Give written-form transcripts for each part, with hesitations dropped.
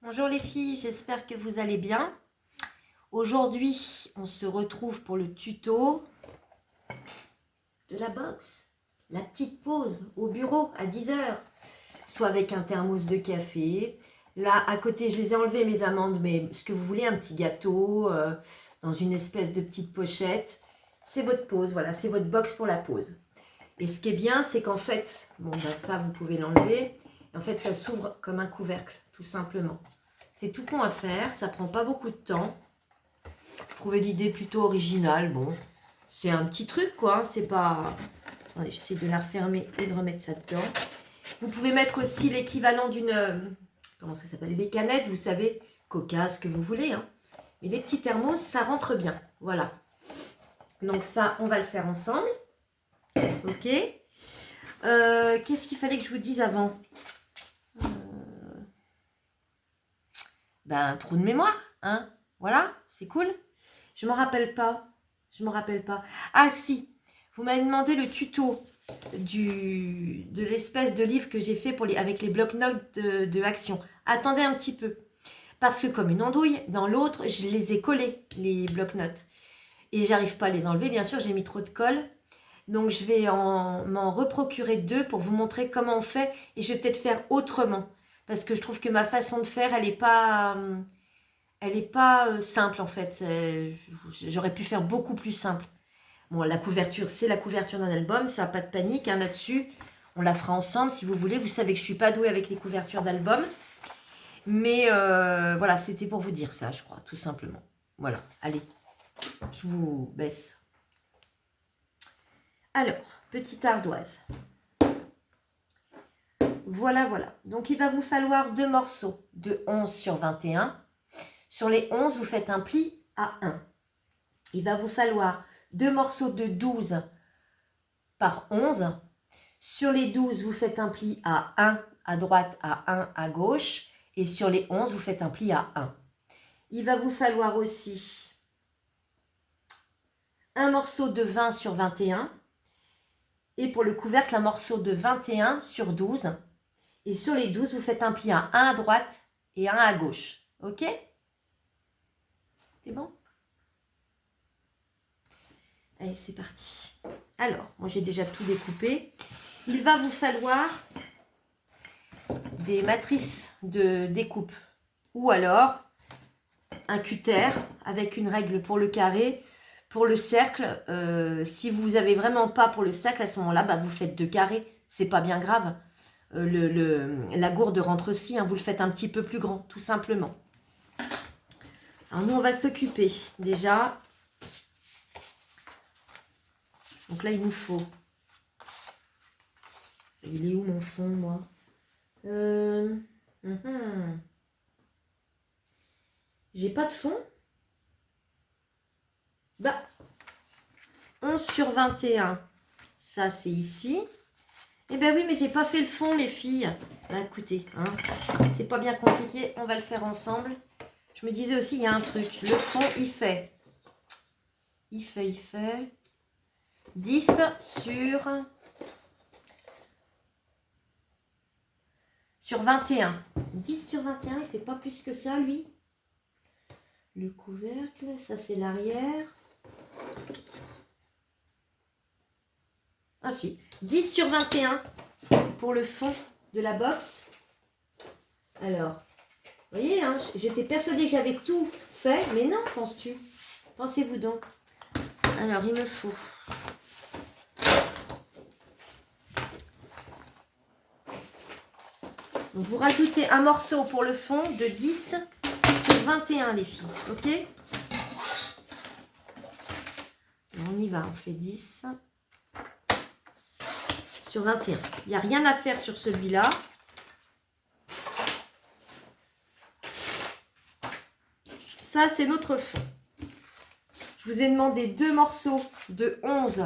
Bonjour les filles, j'espère que vous allez bien. Aujourd'hui, on se retrouve pour le tuto de la boxe. La petite pause au bureau à 10 h, soit avec un thermos de café. Là, à côté, je les ai enlevées mes amandes, mais ce que vous voulez, un petit gâteau, dans une espèce de petite pochette. C'est votre pause, voilà, c'est votre box pour la pause. Et ce qui est bien, c'est qu'en fait, bon, ben, ça, vous pouvez l'enlever. En fait, ça s'ouvre comme un couvercle, tout simplement. C'est tout con à faire, ça prend pas beaucoup de temps. Je trouvais l'idée plutôt originale. Bon, c'est un petit truc quoi, c'est pas... Attendez, j'essaie de la refermer et de remettre ça dedans. Vous pouvez mettre aussi l'équivalent d'une... comment ça s'appelle? Les canettes, vous savez, Coca, ce que vous voulez. Hein. Mais les petits thermos, ça rentre bien. Voilà. Donc ça, on va le faire ensemble. Ok. Qu'est-ce qu'il fallait que je vous dise avant? Ben, trou de mémoire, hein. Voilà, c'est cool. Je me rappelle pas. Ah si, vous m'avez demandé le tuto de l'espèce de livre que j'ai fait avec les blocs-notes de action. Attendez un petit peu. Parce que comme une andouille, dans l'autre, je les ai collés, les blocs-notes. Et j'arrive pas à les enlever. Bien sûr, j'ai mis trop de colle. Donc, je vais m'en reprocurer deux pour vous montrer comment on fait. Et je vais peut-être faire autrement. Parce que je trouve que ma façon de faire, elle n'est pas simple en fait. J'aurais pu faire beaucoup plus simple. Bon, la couverture, c'est la couverture d'un album. Ça n'a pas de panique hein, là-dessus. On la fera ensemble si vous voulez. Vous savez que je ne suis pas douée avec les couvertures d'album. Mais voilà, c'était pour vous dire ça, je crois, tout simplement. Voilà, allez, je vous baisse. Alors, petite ardoise. Voilà. Donc, il va vous falloir deux morceaux de 11 sur 21. Sur les 11, vous faites un pli à 1. Il va vous falloir deux morceaux de 12 par 11. Sur les 12, vous faites un pli à 1 à droite, à 1 à gauche. Et sur les 11, vous faites un pli à 1. Il va vous falloir aussi un morceau de 20 sur 21. Et pour le couvercle, un morceau de 21 sur 12. Et sur les 12, vous faites un pli à 1 à droite et 1 à gauche. Ok? C'est bon? Allez, c'est parti. Alors, moi j'ai déjà tout découpé. Il va vous falloir des matrices de découpe ou alors un cutter avec une règle pour le carré. Pour le cercle, si vous n'avez vraiment pas pour le cercle, à ce moment-là, bah, vous faites deux carrés. C'est pas bien grave. La gourde rentre aussi, hein, vous le faites un petit peu plus grand, tout simplement. Alors nous, on va s'occuper déjà. Donc là, il nous faut... Il est où mon fond, moi? J'ai pas de fond. Bah, 11 sur 21. Ça, c'est ici. Eh ben oui, mais j'ai pas fait le fond, les filles. Bah, écoutez, hein, c'est pas bien compliqué. On va le faire ensemble. Je me disais aussi, il y a un truc. Le fond, il fait 10 sur 21. 10 sur 21, il fait pas plus que ça, lui. Le couvercle, ça c'est l'arrière. Ah si, 10 sur 21 pour le fond de la box. Alors, vous voyez, hein, j'étais persuadée que j'avais tout fait, mais non, penses-tu? Pensez-vous donc? Alors, il me faut... Donc, vous rajoutez un morceau pour le fond de 10 sur 21, les filles, ok? On y va, on fait 10 sur 21. Il n'y a rien à faire sur celui-là. Ça, c'est notre fond. Je vous ai demandé deux morceaux de 11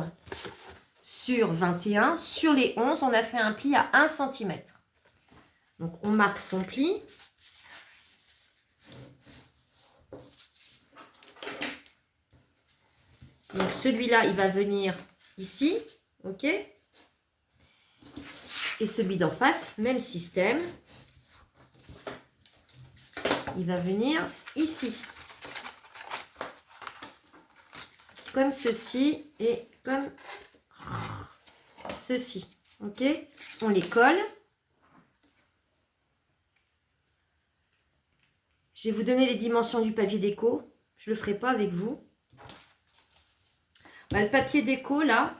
sur 21. Sur les 11, on a fait un pli à 1 cm. Donc, on marque son pli. Donc, celui-là, il va venir ici. OK? Et celui d'en face, même système. il va venir ici. Comme ceci et comme ceci. Ok? On les colle. Je vais vous donner les dimensions du papier déco. Je ne le ferai pas avec vous. Le papier déco, là,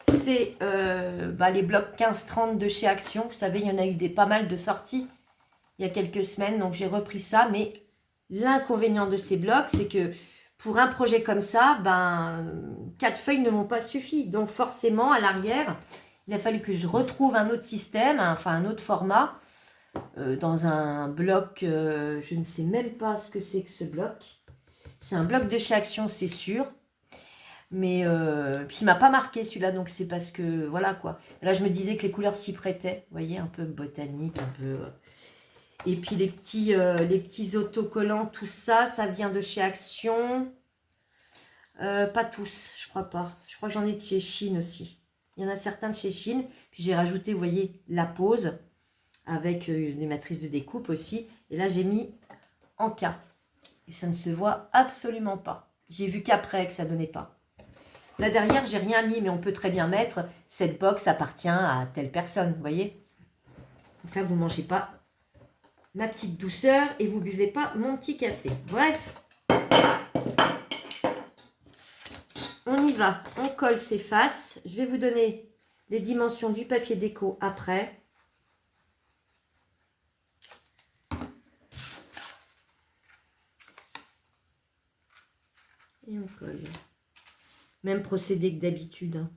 c'est les blocs 15-30 de chez Action. Vous savez, il y en a eu pas mal de sorties il y a quelques semaines. Donc, j'ai repris ça. Mais l'inconvénient de ces blocs, c'est que pour un projet comme ça, 4 feuilles ne m'ont pas suffi. Donc, forcément, à l'arrière, il a fallu que je retrouve un autre système, enfin un autre format, dans un bloc, je ne sais même pas ce que c'est que ce bloc. C'est un bloc de chez Action, c'est sûr. Mais puis il m'a pas marqué celui-là, donc c'est parce que, voilà quoi. Là, je me disais que les couleurs s'y prêtaient. Vous voyez, un peu botanique, un peu... Et puis les petits autocollants, tout ça, ça vient de chez Action. Pas tous, je crois pas. Je crois que j'en ai de chez Chine aussi. Il y en a certains de chez Chine. Puis j'ai rajouté, vous voyez, la pose avec des matrices de découpe aussi. Et là, j'ai mis en K. Et ça ne se voit absolument pas. J'ai vu qu'après que ça donnait pas. Là derrière, j'ai rien mis, mais on peut très bien mettre cette box appartient à telle personne, vous voyez. Comme ça, vous ne mangez pas ma petite douceur et vous ne buvez pas mon petit café. Bref, on y va. On colle ces faces. Je vais vous donner les dimensions du papier déco après. Et on colle. Même procédé que d'habitude. Hein.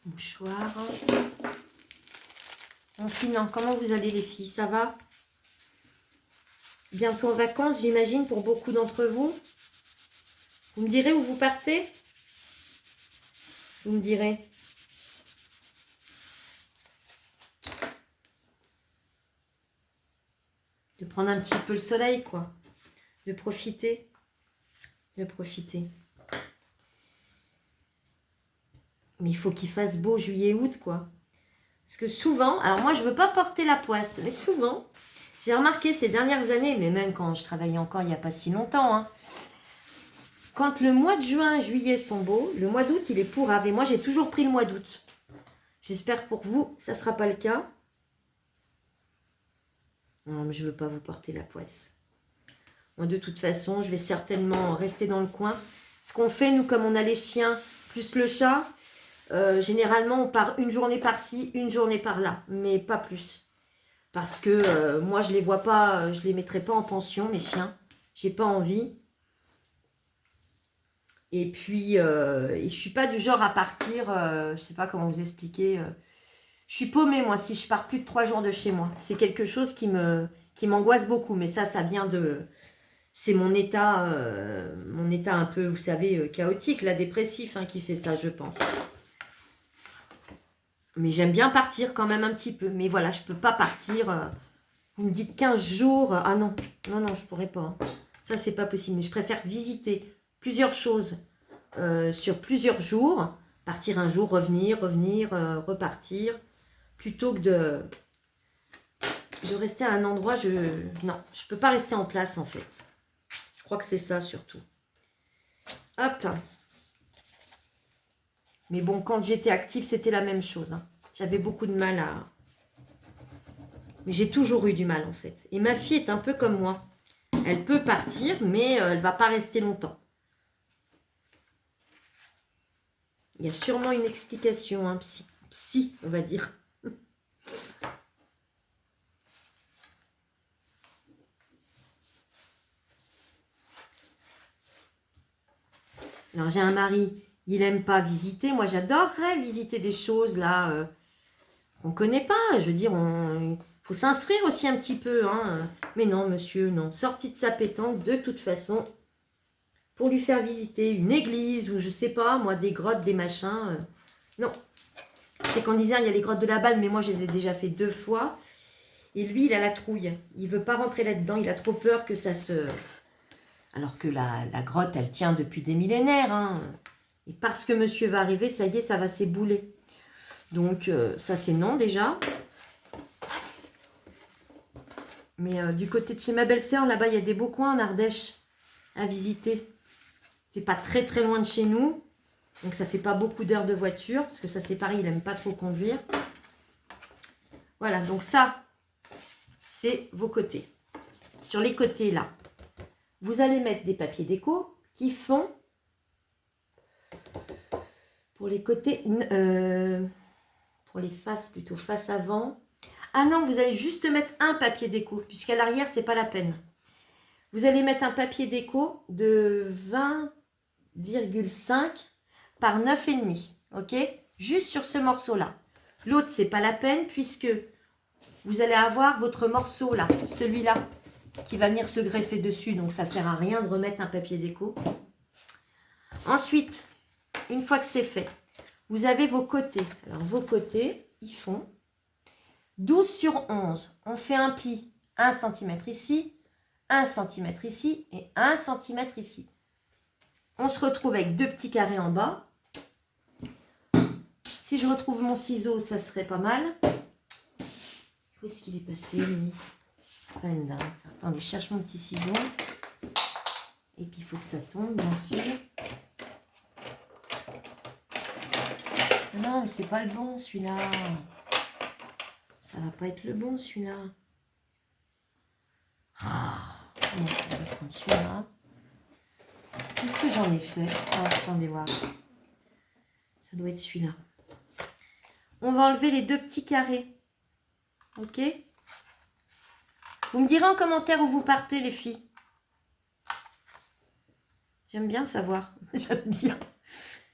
Mouchoir. Enfin, comment vous allez les filles? Ça va? Bientôt en vacances, j'imagine, pour beaucoup d'entre vous. Vous me direz où vous partez? Vous me direz. De prendre un petit peu le soleil, quoi. De profiter. De profiter. Mais il faut qu'il fasse beau juillet-août, quoi. Parce que souvent, alors moi, je ne veux pas porter la poisse, mais souvent, j'ai remarqué ces dernières années, mais même quand je travaillais encore il n'y a pas si longtemps, hein, quand le mois de juin, juillet sont beaux, le mois d'août, il est pourrave. Et moi, j'ai toujours pris le mois d'août. J'espère pour vous, ça ne sera pas le cas. Non, mais je ne veux pas vous porter la poisse. Moi, de toute façon, je vais certainement rester dans le coin. Ce qu'on fait, nous, comme on a les chiens, plus le chat, généralement, on part une journée par-ci, une journée par-là. Mais pas plus. Parce que moi, je ne les vois pas, je ne les mettrai pas en pension, mes chiens. J'ai pas envie. Et puis, je ne suis pas du genre à partir, je ne sais pas comment vous expliquer. Je suis paumée, moi, si je pars plus de 3 jours de chez moi. C'est quelque chose qui m'angoisse beaucoup. Mais ça vient de... C'est mon état un peu, vous savez, chaotique, là, dépressif, hein, qui fait ça, je pense. Mais j'aime bien partir quand même un petit peu. Mais voilà, je ne peux pas partir. Vous me dites 15 jours. Ah non, non, non, je ne pourrais pas. Hein. Ça, c'est pas possible. Mais je préfère visiter plusieurs choses sur plusieurs jours. Partir un jour, revenir, repartir. Plutôt que de rester à un endroit. Non, je ne peux pas rester en place, en fait. Je crois que c'est ça, surtout. Hop. Mais bon, quand j'étais active, c'était la même chose. Hein. J'avais beaucoup de mal à... Mais j'ai toujours eu du mal, en fait. Et ma fille est un peu comme moi. Elle peut partir, mais elle ne va pas rester longtemps. Il y a sûrement une explication, hein, psy, on va dire. Alors, j'ai un mari, il n'aime pas visiter. Moi, j'adorerais visiter des choses, là, qu'on ne connaît pas. Je veux dire, il faut s'instruire aussi un petit peu. Hein. Mais non, monsieur, non. Sorti de sa pétanque, de toute façon, pour lui faire visiter une église ou je sais pas, moi, des grottes, des machins. Non. C'est qu'en Isère, il y a les grottes de la Balle, mais moi, je les ai déjà fait 2 fois. Et lui, il a la trouille. Il veut pas rentrer là-dedans. Il a trop peur que ça se... Alors que la grotte, elle tient depuis des millénaires. Hein. Et parce que monsieur va arriver, ça y est, ça va s'ébouler. Donc, ça, c'est non, déjà. Mais du côté de chez ma belle-sœur, là-bas, il y a des beaux coins en Ardèche à visiter. C'est pas très, très loin de chez nous. Donc, ça fait pas beaucoup d'heures de voiture. Parce que ça, c'est pareil, il aime pas trop conduire. Voilà, donc ça, c'est vos côtés. Sur les côtés, là, vous allez mettre des papiers déco qui font, pour les côtés, pour les faces, plutôt face avant. Ah non, vous allez juste mettre un papier déco, puisqu'à l'arrière, c'est pas la peine. Vous allez mettre un papier déco de 20,5 par 9,5, ok? Juste sur ce morceau-là. L'autre, c'est pas la peine, puisque vous allez avoir votre morceau là, celui-là, qui va venir se greffer dessus. Donc, ça sert à rien de remettre un papier déco. Ensuite, une fois que c'est fait, vous avez vos côtés. Alors, vos côtés, ils font 12 sur 11. On fait un pli 1 cm ici, 1 cm ici et 1 cm ici. On se retrouve avec 2 petits carrés en bas. Si je retrouve mon ciseau, ça serait pas mal. Où est-ce qu'il est passé, lui? Quand même dingue. Attendez, je cherche mon petit ciseau. Et puis, il faut que ça tombe, bien sûr. Non, mais c'est pas le bon, celui-là. Ça va pas être le bon, celui-là. Bon, on va prendre celui-là. Qu'est-ce que j'en ai fait? Oh, attendez voir. Ça doit être celui-là. On va enlever les 2 petits carrés. Ok? Vous me direz en commentaire où vous partez, les filles. J'aime bien savoir. J'aime bien.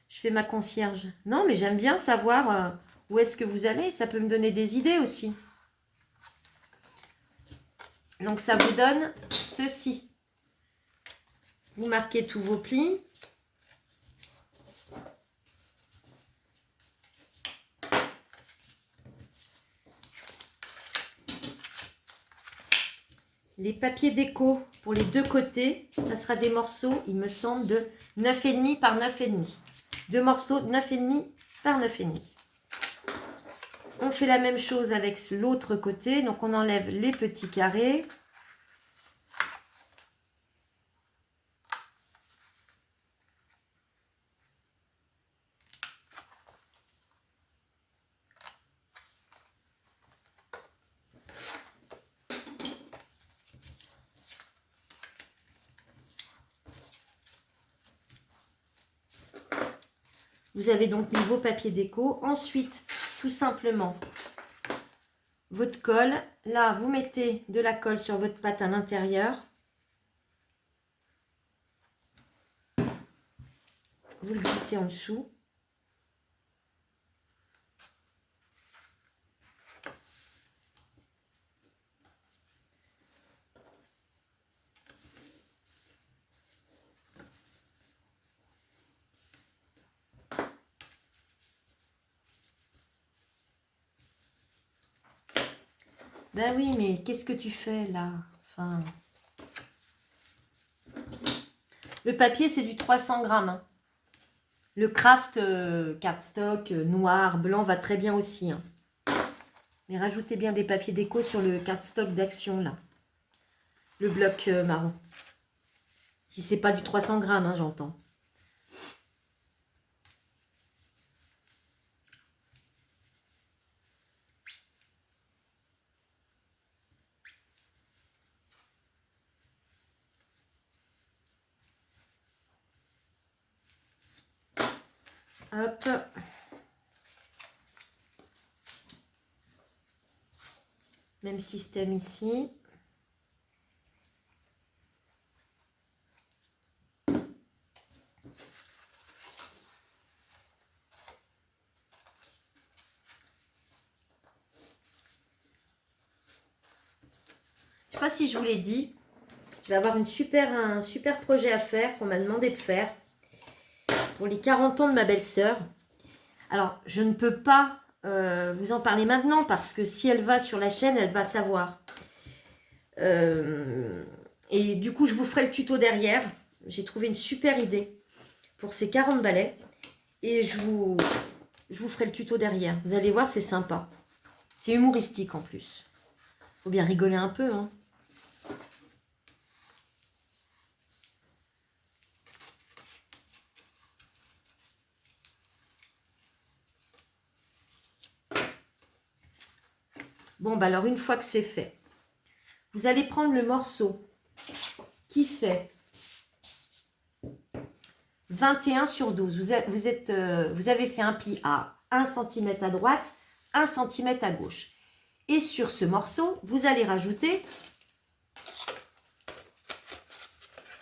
Je fais ma concierge. Non, mais j'aime bien savoir où est-ce que vous allez. Ça peut me donner des idées aussi. Donc, ça vous donne ceci. Vous marquez tous vos plis. Les papiers déco pour les 2 côtés, ça sera des morceaux, il me semble, de 9,5 par 9,5. 2 morceaux 9,5 par 9,5. On fait la même chose avec l'autre côté. Donc, on enlève les petits carrés. Vous avez donc mis vos papiers déco. Ensuite, tout simplement, votre colle. Là, vous mettez de la colle sur votre pâte à l'intérieur. Vous le glissez en dessous. Ben oui, mais qu'est-ce que tu fais là? Enfin, le papier, c'est du 300 grammes. Hein. Le craft cardstock noir, blanc va très bien aussi. Hein. Mais rajoutez bien des papiers déco sur le cardstock d'Action là. Le bloc marron. Si c'est pas du 300 grammes, hein, j'entends. Hop. Même système ici. Je ne sais pas si je vous l'ai dit. Je vais avoir un super projet à faire qu'on m'a demandé de faire pour les 40 ans de ma belle-sœur. Alors, je ne peux pas vous en parler maintenant parce que si elle va sur la chaîne, elle va savoir. Et du coup, je vous ferai le tuto derrière. J'ai trouvé une super idée pour ces 40 balais. Et je vous ferai le tuto derrière. Vous allez voir, c'est sympa. C'est humoristique en plus. Faut bien rigoler un peu, hein. Bon, bah alors, une fois que c'est fait, vous allez prendre le morceau qui fait 21 sur 12. Vous avez fait un pli à 1 cm à droite, 1 cm à gauche. Et sur ce morceau, vous allez rajouter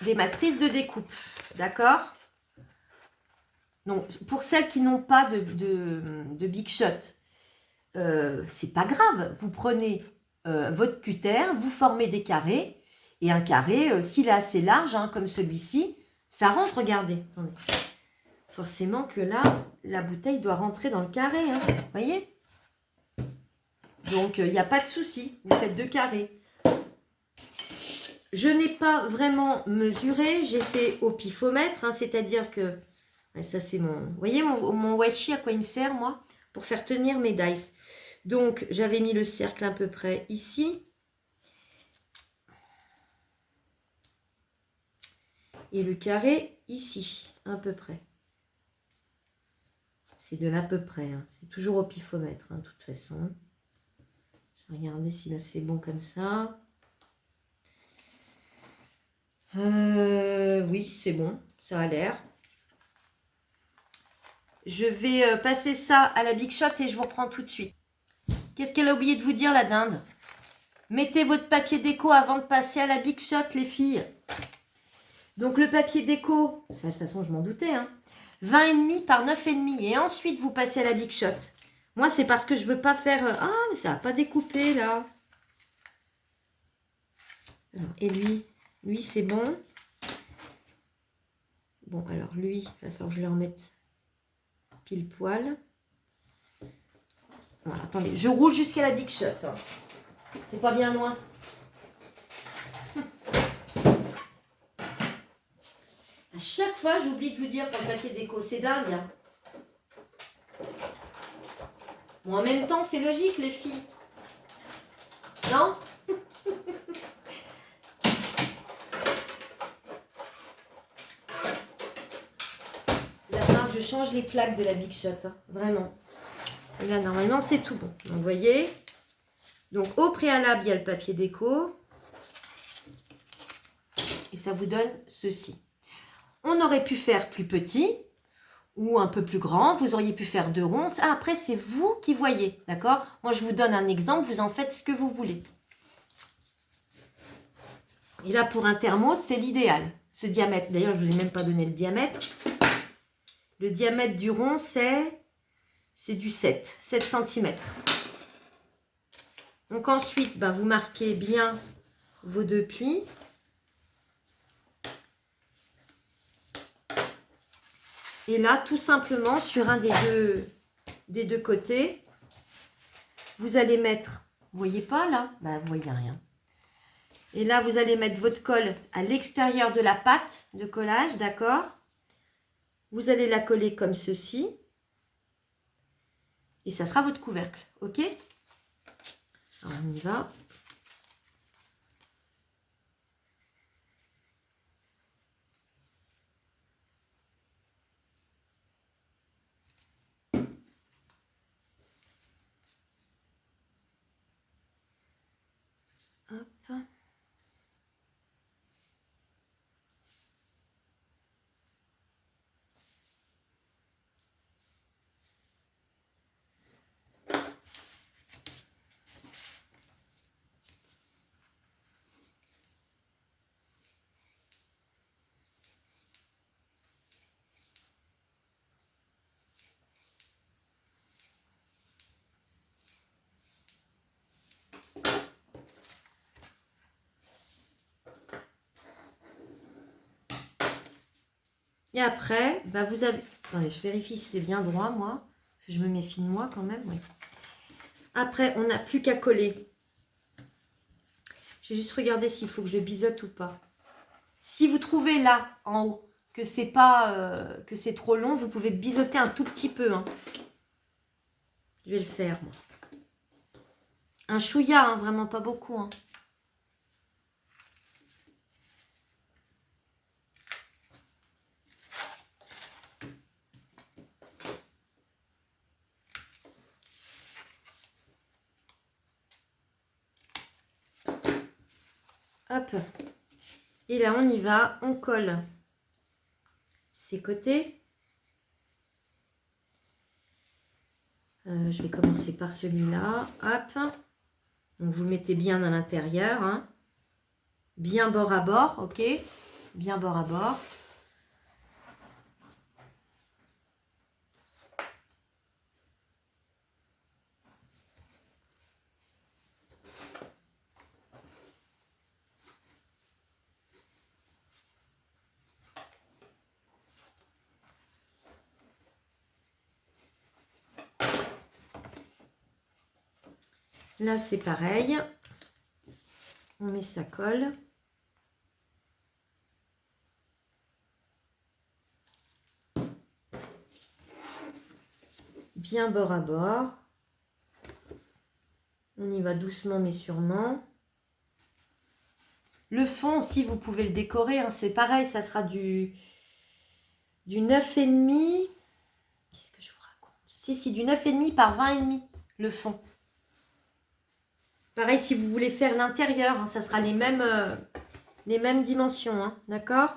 des matrices de découpe. D'accord? Donc, pour celles qui n'ont pas de Big Shot, c'est pas grave. Vous prenez votre cutter, vous formez des carrés. Et un carré, s'il est assez large, hein, comme celui-ci, ça rentre, regardez. Attendez. Forcément que là, la bouteille doit rentrer dans le carré. Hein, vous voyez? Donc, il n'y a pas de souci. Vous faites 2 carrés. Je n'ai pas vraiment mesuré. J'ai fait au pifomètre. Hein, c'est-à-dire que... Ça, c'est mon... Vous voyez mon washi, à quoi il me sert, moi? Pour faire tenir mes dice. Donc, j'avais mis le cercle à peu près ici. Et le carré ici, à peu près. C'est de l'à peu près. Hein. C'est toujours au pifomètre, hein, de toute façon. Je vais regarder si là, c'est bon comme ça. Oui, c'est bon. Ça a l'air. Je vais passer ça à la Big Shot et je vous reprends tout de suite. Qu'est-ce qu'elle a oublié de vous dire, la dinde? Mettez votre papier déco avant de passer à la Big Shot, les filles. Donc, le papier déco, ça, de toute façon, je m'en doutais, hein, 20,5 par 9,5. Et ensuite, vous passez à la Big Shot. Moi, c'est parce que je ne veux pas faire... Ah, mais ça n'a pas découpé, là. Alors, et lui, c'est bon. Bon, alors, lui, il va falloir que je le remette pile poil. Voilà, attendez, je roule jusqu'à la Big Shot. Hein. C'est pas bien loin. À chaque fois, j'oublie de vous dire pour le papier déco, c'est dingue. Hein. Bon, en même temps, c'est logique, les filles. Non? Il va falloir que je change les plaques de la Big Shot. Hein, vraiment. Et là, normalement, c'est tout bon. Donc, vous voyez. Donc, au préalable, il y a le papier déco. Et ça vous donne ceci. On aurait pu faire plus petit ou un peu plus grand. Vous auriez pu faire 2 ronds. Ah, après, c'est vous qui voyez. D'accord? Moi, je vous donne un exemple. Vous en faites ce que vous voulez. Et là, pour un thermos, c'est l'idéal. Ce diamètre, d'ailleurs, je ne vous ai même pas donné le diamètre. Le diamètre du rond, c'est du 7 cm. Donc ensuite, ben, vous marquez bien vos 2 plis. Et là, tout simplement, sur un des deux côtés, vous allez mettre, vous voyez pas là? Ben, vous voyez rien. Et là, vous allez mettre votre colle à l'extérieur de la pâte de collage, d'accord? Vous allez la coller comme ceci. Et ça sera votre couvercle, ok? Alors, on y va. Hop. Et après, bah vous avez... Attendez, je vérifie si c'est bien droit, moi. Parce que je me méfie de moi quand même, oui. Après, on n'a plus qu'à coller. Je vais juste regarder s'il faut que je biseaute ou pas. Si vous trouvez là, en haut, que c'est pas que c'est trop long, vous pouvez biseauter un tout petit peu. Hein. Je vais le faire, moi. Un chouïa, hein, vraiment pas beaucoup. Hein. Hop. Et là, on y va. On colle ces côtés. Je vais commencer par celui-là. Hop. Donc, vous le mettez bien à l'intérieur. Hein. Bien bord à bord, ok? Bien bord à bord. Là, c'est pareil. On met sa colle. Bien bord à bord. On y va doucement mais sûrement. Le fond aussi, vous pouvez le décorer. Hein, c'est pareil, ça sera du 9,5. Qu'est-ce que je vous raconte? Si, du 9,5 par 20,5 le fond. Pareil, si vous voulez faire l'intérieur, hein, ça sera les mêmes dimensions. Hein, d'accord?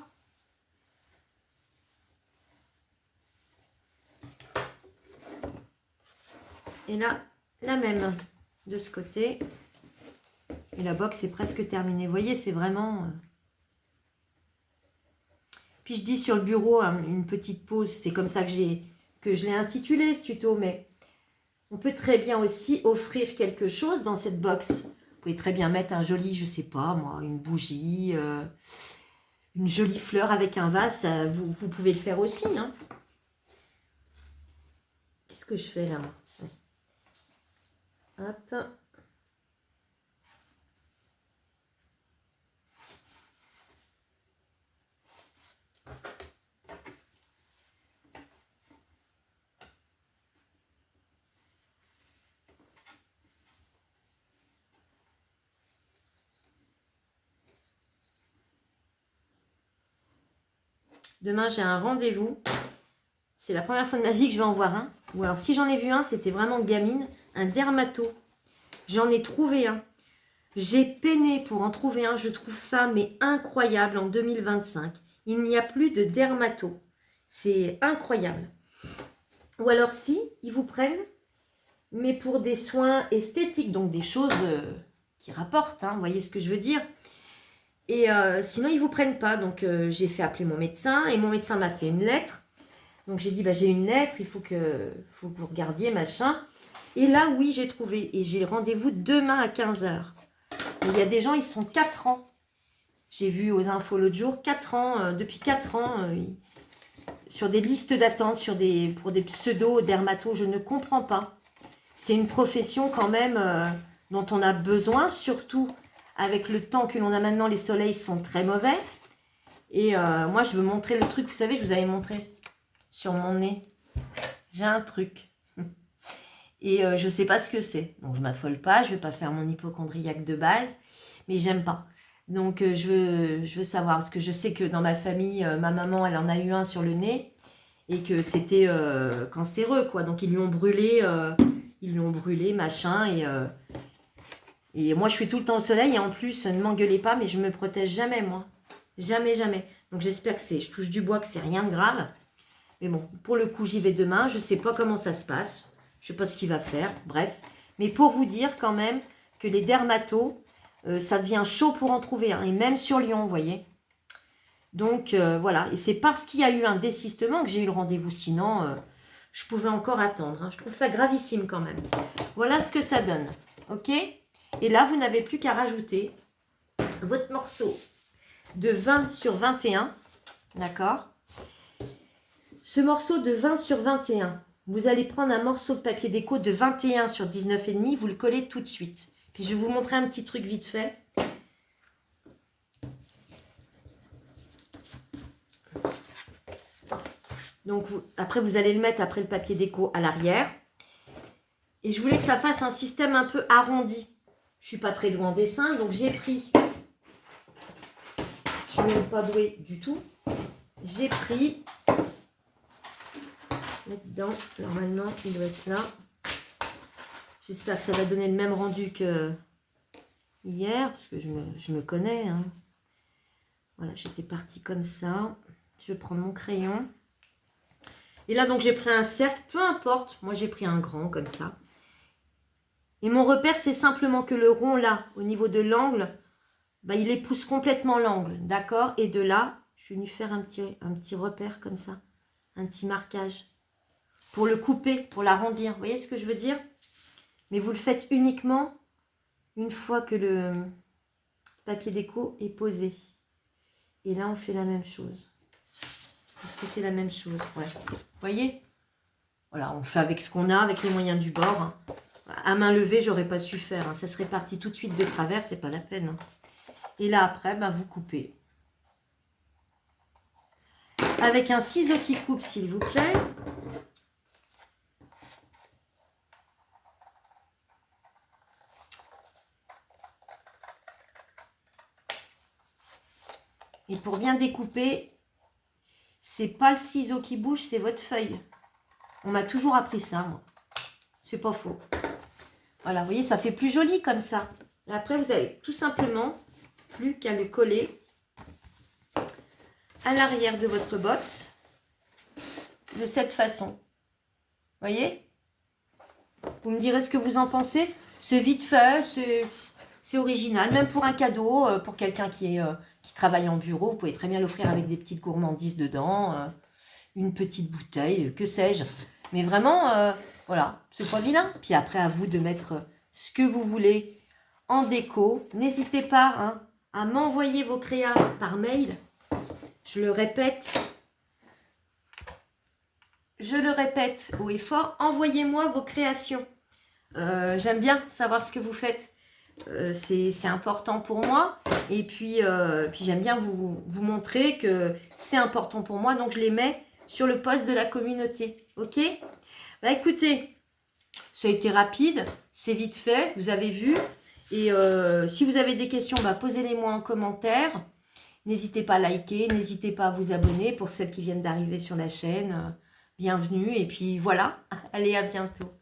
Et là, la même de ce côté. Et la box est presque terminée. Vous voyez, c'est vraiment... Puis je dis sur le bureau, hein, une petite pause. C'est comme ça que je l'ai intitulé, ce tuto. Mais on peut très bien aussi offrir quelque chose dans cette box. Vous pouvez très bien mettre un joli, je sais pas moi, une bougie, une jolie fleur avec un vase. Vous pouvez le faire aussi. Hein. Qu'est-ce que je fais là? Hop. Demain, j'ai un rendez-vous. C'est la première fois de ma vie que je vais en voir un. Ou alors, si j'en ai vu un, c'était vraiment gamine. Un dermato. J'en ai trouvé un. J'ai peiné pour en trouver un. Je trouve ça, mais incroyable en 2025. Il n'y a plus de dermato. C'est incroyable. Ou alors, si, ils vous prennent, mais pour des soins esthétiques. Donc, des choses qui rapportent. Hein, vous voyez ce que je veux dire? Et sinon, ils ne vous prennent pas. Donc, j'ai fait appeler mon médecin. Et mon médecin m'a fait une lettre. Donc, j'ai dit, bah, j'ai une lettre. Il faut que vous regardiez, machin. Et là, oui, j'ai trouvé. Et j'ai rendez-vous demain à 15 h. Il y a des gens, ils sont 4 ans. J'ai vu aux infos l'autre jour, 4 ans. Depuis 4 ans, sur des listes d'attente, pour des pseudo-dermatos. Je ne comprends pas. C'est une profession quand même dont on a besoin, surtout... Avec le temps que l'on a maintenant, les soleils sont très mauvais. Et moi, je veux montrer le truc. Vous savez, je vous avais montré sur mon nez. J'ai un truc. Et je ne sais pas ce que c'est. Donc, je ne m'affole pas. Je ne vais pas faire mon hypochondriaque de base. Mais j'aime pas. Donc, je veux savoir. Parce que je sais que dans ma famille, ma maman, elle en a eu un sur le nez. Et que c'était cancéreux, quoi. Donc, ils lui ont brûlé, machin. Et moi, je suis tout le temps au soleil et en plus, ne m'engueulez pas, mais je me protège jamais, moi. Jamais, jamais. Donc, j'espère que je touche du bois, que c'est rien de grave. Mais bon, pour le coup, j'y vais demain. Je ne sais pas comment ça se passe. Je ne sais pas ce qu'il va faire. Bref. Mais pour vous dire quand même que les dermatos, ça devient chaud pour en trouver un. Et même sur Lyon, vous voyez. Donc, voilà. Et c'est parce qu'il y a eu un désistement que j'ai eu le rendez-vous. Sinon, je pouvais encore attendre. Hein. Je trouve ça gravissime quand même. Voilà ce que ça donne. OK ? Et là, vous n'avez plus qu'à rajouter votre morceau de 20 sur 21. D'accord? Ce morceau de 20 sur 21, vous allez prendre un morceau de papier déco de 21 sur 19,5, vous le collez tout de suite. Puis je vais vous montrer un petit truc vite fait. Donc après, vous allez le mettre après le papier déco à l'arrière. Et je voulais que ça fasse un système un peu arrondi. Je ne suis pas très douée en dessin, donc j'ai pris... Je ne suis même pas douée du tout. J'ai pris... Là-dedans, normalement, il doit être là. J'espère que ça va donner le même rendu que hier, parce que je me connais. Hein. Voilà, j'étais partie comme ça. Je vais prendre mon crayon. Et là, donc, j'ai pris un cercle, peu importe. Moi, j'ai pris un grand, comme ça. Et mon repère, c'est simplement que le rond, là, au niveau de l'angle, bah, il épouse complètement l'angle, d'accord? Et de là, je suis venue faire un petit repère comme ça. Un petit marquage. Pour le couper, pour l'arrondir. Vous voyez ce que je veux dire? Mais vous le faites uniquement une fois que le papier déco est posé. Et là, on fait la même chose. Est-ce que c'est la même chose? Ouais. Vous voyez? Voilà, on fait avec ce qu'on a, avec les moyens du bord. Hein. À main levée, j'aurais pas su faire. Hein. Ça serait parti tout de suite de travers, c'est pas la peine. Hein. Et là, après, bah, vous coupez. Avec un ciseau qui coupe, s'il vous plaît. Et pour bien découper, c'est pas le ciseau qui bouge, c'est votre feuille. On m'a toujours appris ça, moi. C'est pas faux. Voilà, vous voyez, ça fait plus joli comme ça. Et après, vous avez tout simplement plus qu'à le coller à l'arrière de votre box de cette façon. Vous voyez? Vous me direz ce que vous en pensez. C'est vite fait, c'est original. Même pour un cadeau, pour quelqu'un qui travaille en bureau, vous pouvez très bien l'offrir avec des petites gourmandises dedans, une petite bouteille, que sais-je. Mais vraiment, voilà, c'est pas vilain. Puis après, à vous de mettre ce que vous voulez en déco. N'hésitez pas hein, à m'envoyer vos créas par mail. Je le répète haut et fort. Envoyez-moi vos créations. J'aime bien savoir ce que vous faites. C'est important pour moi. Et puis j'aime bien vous montrer que c'est important pour moi. Donc, je les mets sur le post de la communauté. Ok? Bah, écoutez, ça a été rapide. C'est vite fait. Vous avez vu. Et si vous avez des questions, bah, posez-les-moi en commentaire. N'hésitez pas à liker. N'hésitez pas à vous abonner. Pour celles qui viennent d'arriver sur la chaîne, bienvenue. Et puis voilà. Allez, à bientôt.